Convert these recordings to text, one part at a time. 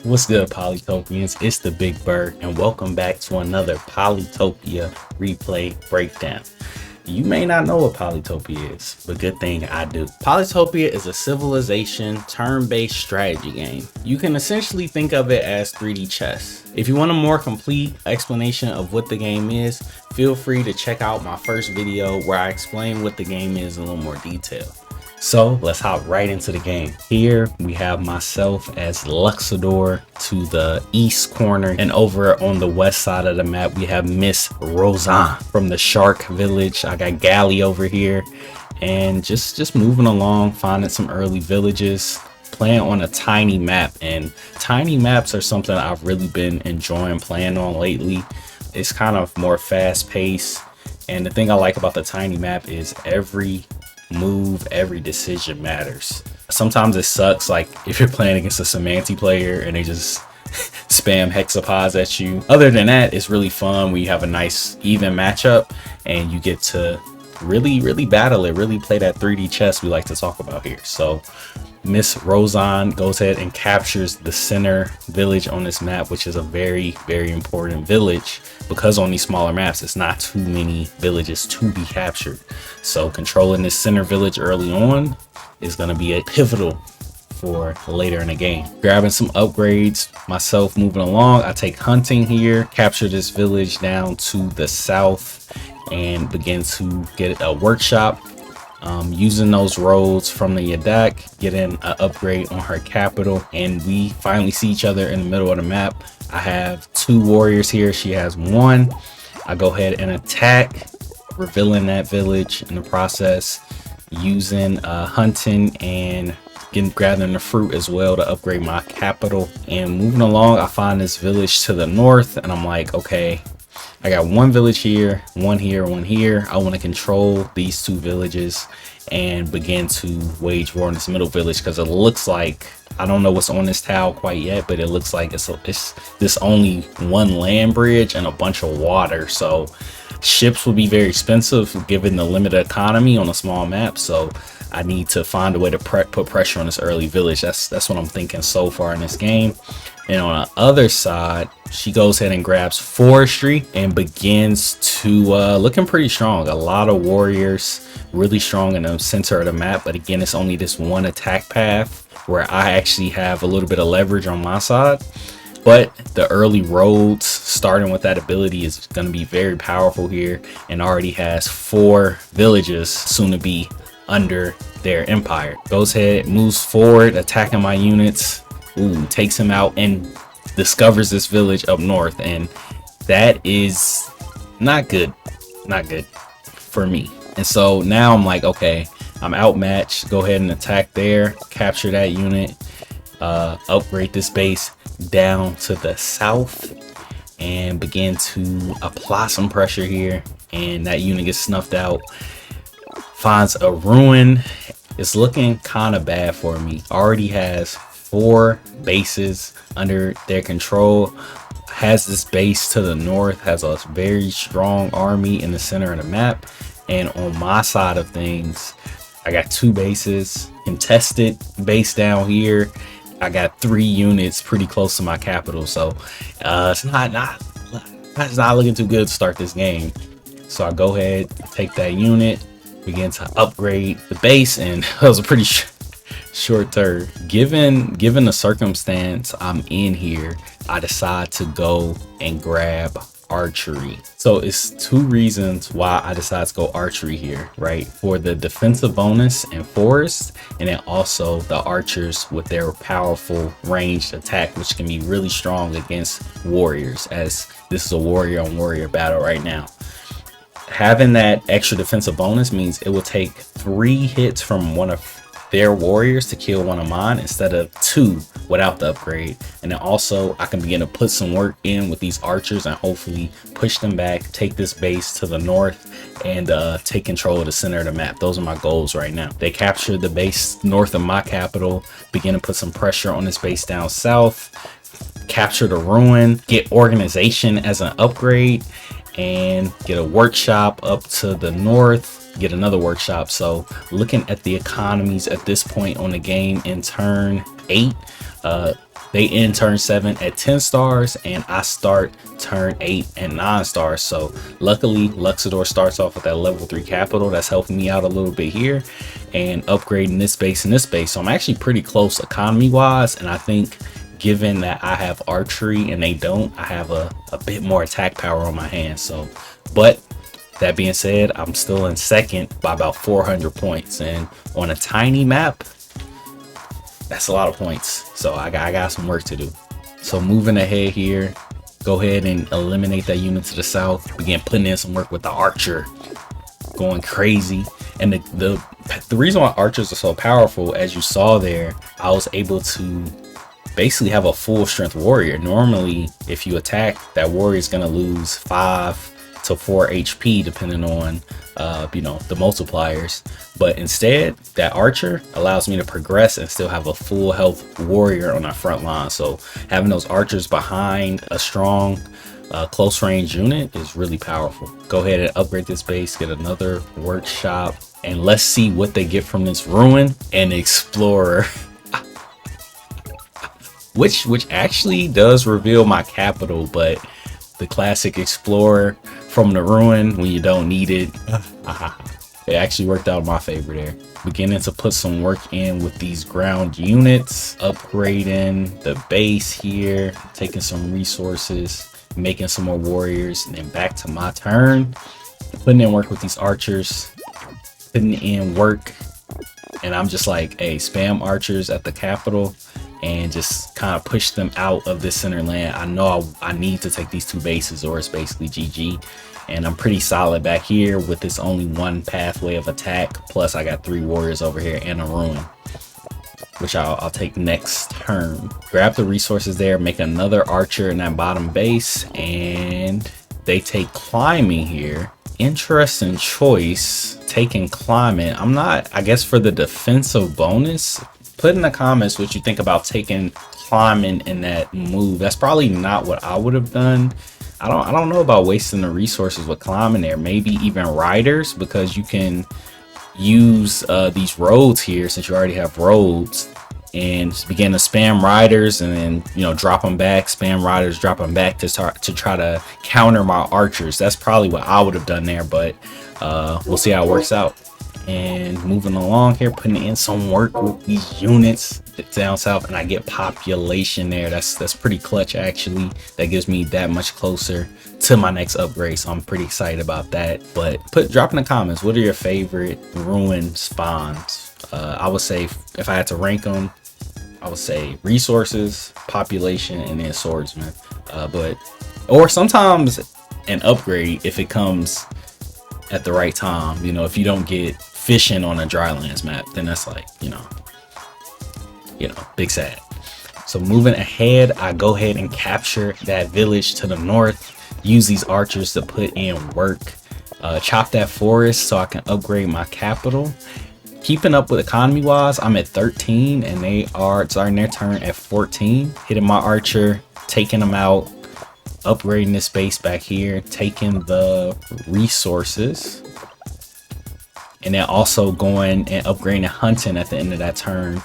What's good, Polytopians? It's the Big BURR, and welcome back to another Polytopia Replay breakdown. You may not know what Polytopia is, but good thing I do. Polytopia is a civilization turn-based strategy game. You can essentially think of it as 3D chess. If you want a more complete explanation of what the game is, feel free to check out my first video where I explain what the game is in a little more detail. So let's hop right into the game. Here we have myself as Luxador to the east corner, and over on the west side of the map we have Miss Rozan from the Shark Village. I got Galley over here, and just moving along, finding some early villages, playing on a tiny map. And tiny maps are something I've really been enjoying playing on lately. It's kind of more fast paced, and the thing I like about the tiny map is every move, every decision matters. Sometimes it sucks, like if you're playing against a Semanti player and they just spam hexapods at you. Other than that, it's really fun when you have a nice even matchup and you get to really battle it, really play that 3D chess we like to talk about here. So Miss Rozan goes ahead and captures the center village on this map, which is a very important village, because on these smaller maps it's not too many villages to be captured. So controlling this center village early on is going to be a pivotal for later in the game. Grabbing some upgrades myself, moving along. I take hunting here, capture this village down to the south, and begin to get a workshop. Using those roads from the Yadak, getting an upgrade on her capital, and we finally see each other in the middle of the map. I have two warriors here, she has one. I go ahead and attack, revealing that village in the process, using hunting and gathering the fruit as well to upgrade my capital. And moving along, I find this village to the north, and I'm like, okay, I got one village here, one here, one here. I want to control these two villages and begin to wage war in this middle village, because it looks like, I don't know what's on this tile quite yet, but it looks like it's this only one land bridge and a bunch of water. So ships would be very expensive given the limited economy on a small map. So I need to find a way to put pressure on this early village. That's what I'm thinking so far in this game. And on the other side, she goes ahead and grabs forestry and begins to looking pretty strong. A lot of warriors, really strong in the center of the map. But again, it's only this one attack path where I actually have a little bit of leverage on my side. But the early roads, starting with that ability, is going to be very powerful here, and already has 4 villages soon to be under their empire. Goes ahead, moves forward, attacking my units. Ooh, takes him out and discovers this village up north, and that is not good for me. And so now I'm like, okay, I'm outmatched. Go ahead and attack there, capture that unit, upgrade this base down to the south, and begin to apply some pressure here. And that unit gets snuffed out. Finds a ruin. It's looking kind of bad for me. Already has 4 bases under their control. Has this base to the north, has a very strong army in the center of the map. And on my side of things, I got 2 bases, contested base down here. I got 3 units pretty close to my capital. So it's not looking too good to start this game. So I go ahead, take that unit, begin to upgrade the base, and that was a pretty short turn. Given the circumstance I'm in here, I decide to go and grab archery. So it's 2 reasons why I decide to go archery here, right? For the defensive bonus and forest, and then also the archers with their powerful ranged attack, which can be really strong against warriors, as this is a warrior on warrior battle right now. Having that extra defensive bonus means it will take 3 hits from one of their warriors to kill one of mine instead of 2 without the upgrade. And then also I can begin to put some work in with these archers and hopefully push them back, take this base to the north, and take control of the center of the map. Those are my goals right now. They capture the base north of my capital, begin to put some pressure on this base down south, capture the ruin, get organization as an upgrade, and get a workshop up to the north, get another workshop. So looking at the economies at this point on the game in turn 8, they end turn 7 at 10 stars, and I start turn 8 at 9 stars. So luckily Luxador starts off with that level 3 capital. That's helping me out a little bit here and upgrading this base and this base. So I'm actually pretty close economy wise, and I think given that I have archery and they don't, I have a bit more attack power on my hands. So, but that being said, I'm still in second by about 400 points, and on a tiny map, that's a lot of points. So I got some work to do. So moving ahead here, go ahead and eliminate that unit to the south. Begin putting in some work with the archer, going crazy. And the reason why archers are so powerful, as you saw there, I was able to basically have a full strength warrior. Normally, if you attack, that warrior is gonna lose 5 to 4 HP depending on you know, the multipliers, but instead that archer allows me to progress and still have a full health warrior on our front line. So having those archers behind a strong close range unit is really powerful. Go ahead and upgrade this base, get another workshop, and let's see what they get from this ruin and explorer. which actually does reveal my capital, but the classic explorer from the ruin when you don't need it. It actually worked out in my favor there. Beginning to put some work in with these ground units, upgrading the base here, taking some resources, making some more warriors, and then back to my turn, putting in work with these archers, putting in work, and I'm just like, hey, spam archers at the capital and just kind of push them out of this center land. I know I need to take these 2 bases or it's basically GG. And I'm pretty solid back here with this only 1 pathway of attack. Plus I got 3 warriors over here and a ruin, which I'll take next turn. Grab the resources there, make another archer in that bottom base, and they take climbing here. Interesting choice, taking climbing. I'm not, I guess for the defensive bonus, put in the comments what you think about taking climbing in that move. That's probably not what I would have done. I don't know about wasting the resources with climbing there. Maybe even riders, because you can use these roads here since you already have roads, and just begin to spam riders and then, you know, drop them back, spam riders, drop them back to try to counter my archers. That's probably what I would have done there, but we'll see how it works out. And moving along here, putting in some work with these units down south, and I get population there. That's pretty clutch actually. That gives me that much closer to my next upgrade, so I'm pretty excited about that. But drop in the comments, what are your favorite ruin spawns? I would say, if I had to rank them, I would say resources, population, and then swordsman. Or sometimes an upgrade if it comes at the right time. You know, if you don't get fishing on a drylands map, then that's like, you know, big sad. So moving ahead, I go ahead and capture that village to the north, use these archers to put in work, chop that forest so I can upgrade my capital. Keeping up with economy wise, I'm at 13 and they are starting their turn at 14. Hitting my archer, taking them out, upgrading this base back here, taking the resources, and then also going and upgrading hunting at the end of that turn.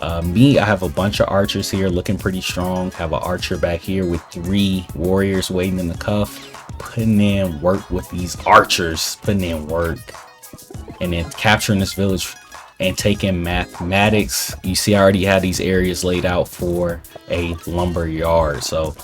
I have a bunch of archers here looking pretty strong. Have an archer back here with 3 warriors waiting in the cuff, putting in work with these archers, putting in work, and then capturing this village and taking mathematics. You see I already had these areas laid out for a lumber yard. So,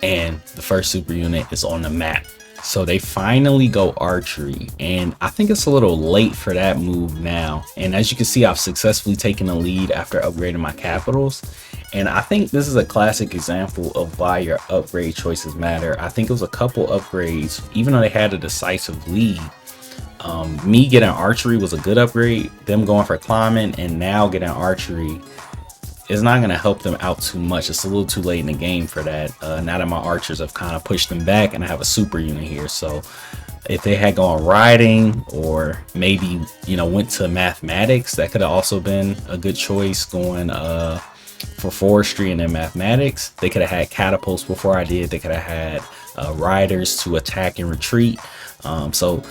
and the first super unit is on the map. So they finally go archery, and I think it's a little late for that move now. And as you can see, I've successfully taken the lead after upgrading my capitals. And I think this is a classic example of why your upgrade choices matter. I think it was a couple upgrades, even though they had a decisive lead. Me getting archery was a good upgrade. Them going for climbing and now getting archery is not going to help them out too much. It's a little too late in the game for that. Now that my archers have kind of pushed them back and I have a super unit here. So if they had gone riding, or maybe, you know, went to mathematics, that could have also been a good choice, going for forestry and then mathematics. They could have had catapults before I did. They could have had riders to attack and retreat. So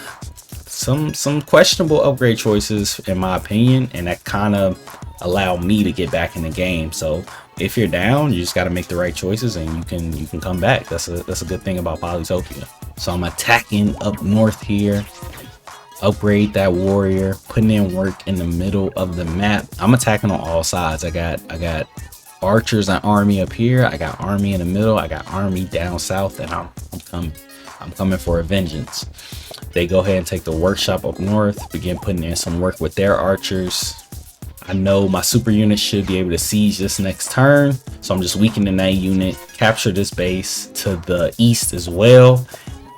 some questionable upgrade choices in my opinion, and that kind of allowed me to get back in the game. So if you're down, you just got to make the right choices and you can come back. That's a good thing about Polytopia. So I'm attacking up north here. Upgrade that warrior, putting in work in the middle of the map. I'm attacking on all sides. I got archers and army up here. I got army in the middle. I got army down south, and I'm coming for a vengeance. They go ahead and take the workshop up north, begin putting in some work with their archers. I know my super unit should be able to siege this next turn, so I'm just weakening that unit, capture this base to the east as well.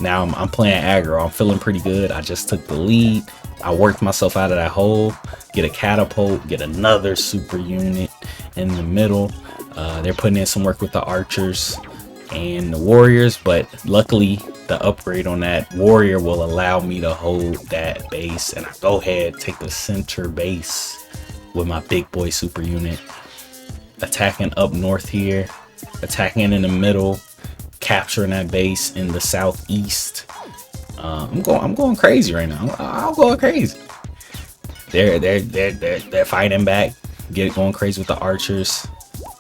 Now I'm playing aggro. I'm feeling pretty good. I just took the lead. I worked myself out of that hole, get a catapult, get another super unit in the middle. They're putting in some work with the archers and the warriors, but luckily the upgrade on that warrior will allow me to hold that base, and I go ahead, take the center base with my big boy super unit, attacking up north here, attacking in the middle, capturing that base in the southeast. I'm going crazy right now. I'm going crazy. They're fighting back, going crazy with the archers,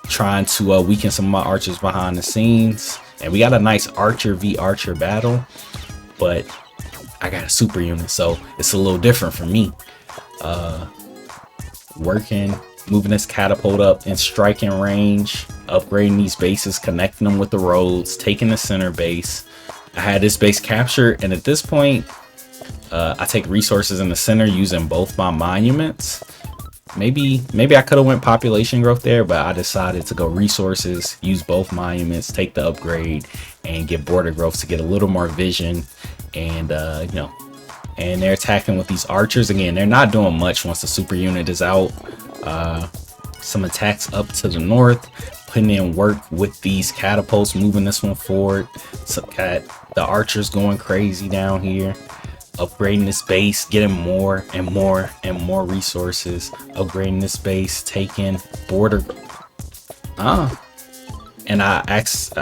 trying to weaken some of my archers behind the scenes. And we got a nice archer v archer battle, but I got a super unit, so it's a little different for me. Working, moving this catapult up in striking range, upgrading these bases, connecting them with the roads, taking the center base. I had this base captured, and at this point I take resources in the center using both my monuments. Maybe I could have went population growth there, but I decided to go resources, use both monuments, take the upgrade, and get border growth to get a little more vision. And you know, and they're attacking with these archers again. They're not doing much once the super unit is out. Some attacks up to the north, putting in work with these catapults, moving this one forward. So got the archers going crazy down here, upgrading this base, getting more and more and more resources, upgrading this base, taking border. And I guess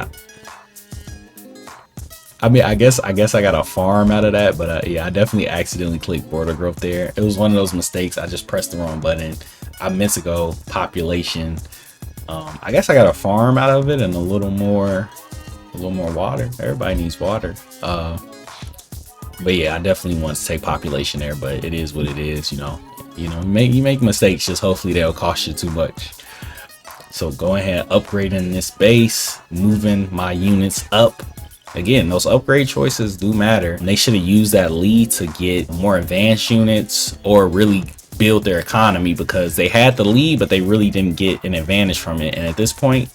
I got a farm out of that, but yeah, I definitely accidentally clicked border growth there. It was one of those mistakes. I just pressed the wrong button. I meant to go population. I guess I got a farm out of it and a little more water. Everybody needs water. But yeah, I definitely want to take population there, but it is what it is. You know, you make mistakes. Just hopefully they'll cost you too much. So go ahead, upgrading this base, moving my units up. Again, those upgrade choices do matter. And they should have used that lead to get more advanced units or really build their economy, because they had the lead, but they really didn't get an advantage from it. And at this point,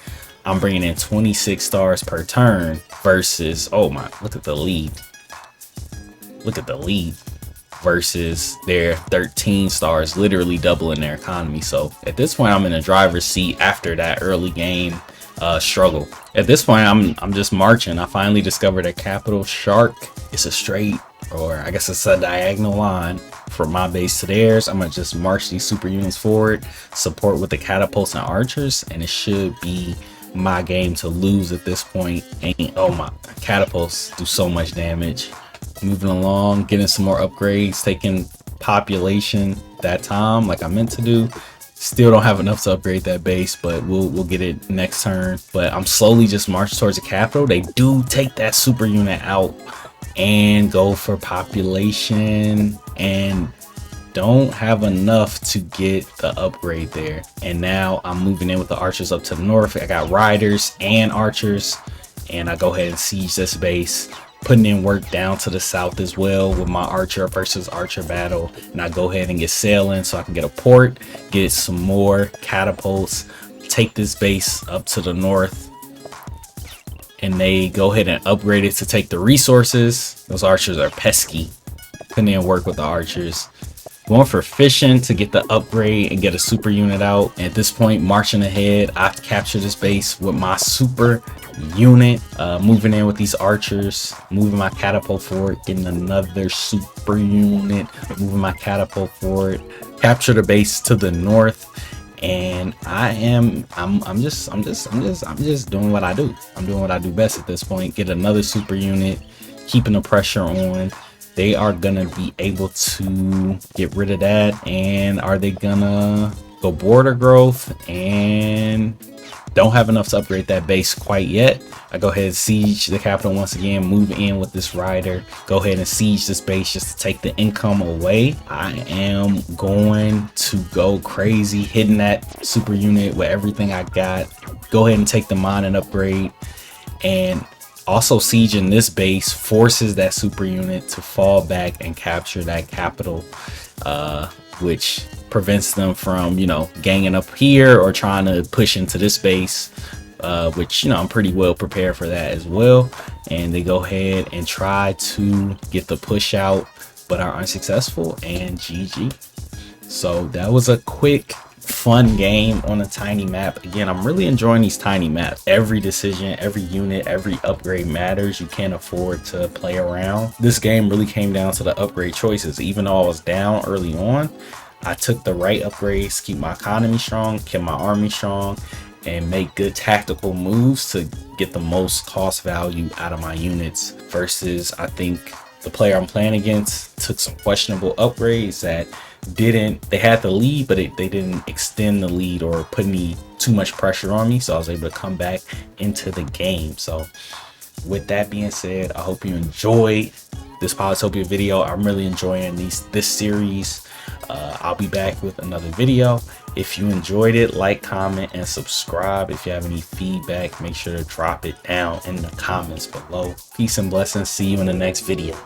I'm bringing in 26 stars per turn versus, oh my, look at the lead. Look at the lead versus their 13 stars, literally doubling their economy. So at this point, I'm in the driver's seat after that early game struggle. At this point, I'm just marching. I finally discovered a capital shark. It's a straight, or I guess it's a diagonal line from my base to theirs. I'm gonna just march these super units forward, support with the catapults and archers, and it should be my game to lose at this point. And oh my, catapults do so much damage. Moving along, getting some more upgrades, taking population that time like I meant to do. Still don't have enough to upgrade that base, but we'll get it next turn. But I'm slowly just marching towards the capital. They do take that super unit out and go for population, and don't have enough to get the upgrade there. And now I'm moving in with the archers up to the north. I got riders and archers, and I go ahead and siege this base, putting in work down to the south as well with my archer versus archer battle. And I go ahead and get sailing so I can get a port, get some more catapults, take this base up to the north, and they go ahead and upgrade it to take the resources. Those archers are pesky. Putting in work with the archers, going for fishing to get the upgrade and get a super unit out. And at this point, marching ahead, I capture this base with my super unit, moving in with these archers, moving my catapult forward, getting another super unit, moving my catapult forward, capture the base to the north. And I'm just doing what I do. I'm doing what I do best at this point. Get another super unit, keeping the pressure on. They are gonna be able to get rid of that. And are they gonna go border growth? And Don't have enough to upgrade that base quite yet. I go ahead and siege the capital once again, move in with this rider, go ahead and siege this base just to take the income away. I am going to go crazy, hitting that super unit with everything I got. Go ahead and take the mining upgrade, and also sieging this base forces that super unit to fall back and capture that capital, which prevents them from, you know, ganging up here or trying to push into this base, which, you know, I'm pretty well prepared for that as well. And they go ahead and try to get the push out, but are unsuccessful, and GG. So that was a quick fun game on a tiny map. Again, I'm really enjoying these tiny maps. Every decision, every unit, every upgrade matters. You can't afford to play around. This game really came down to the upgrade choices. Even though I was down early on, I took the right upgrades, keep my economy strong, keep my army strong, and make good tactical moves to get the most cost value out of my units. Versus, I think the player I'm playing against took some questionable upgrades that they had the lead, but they didn't extend the lead or put too much pressure on me, so I was able to come back into the game. So with that being said, I hope you enjoyed this Polytopia video. I'm really enjoying this series. I'll be back with another video. If you enjoyed it, like, comment, and subscribe. If you have any feedback, make sure to drop it down in the comments below. Peace and blessings. See you in the next video.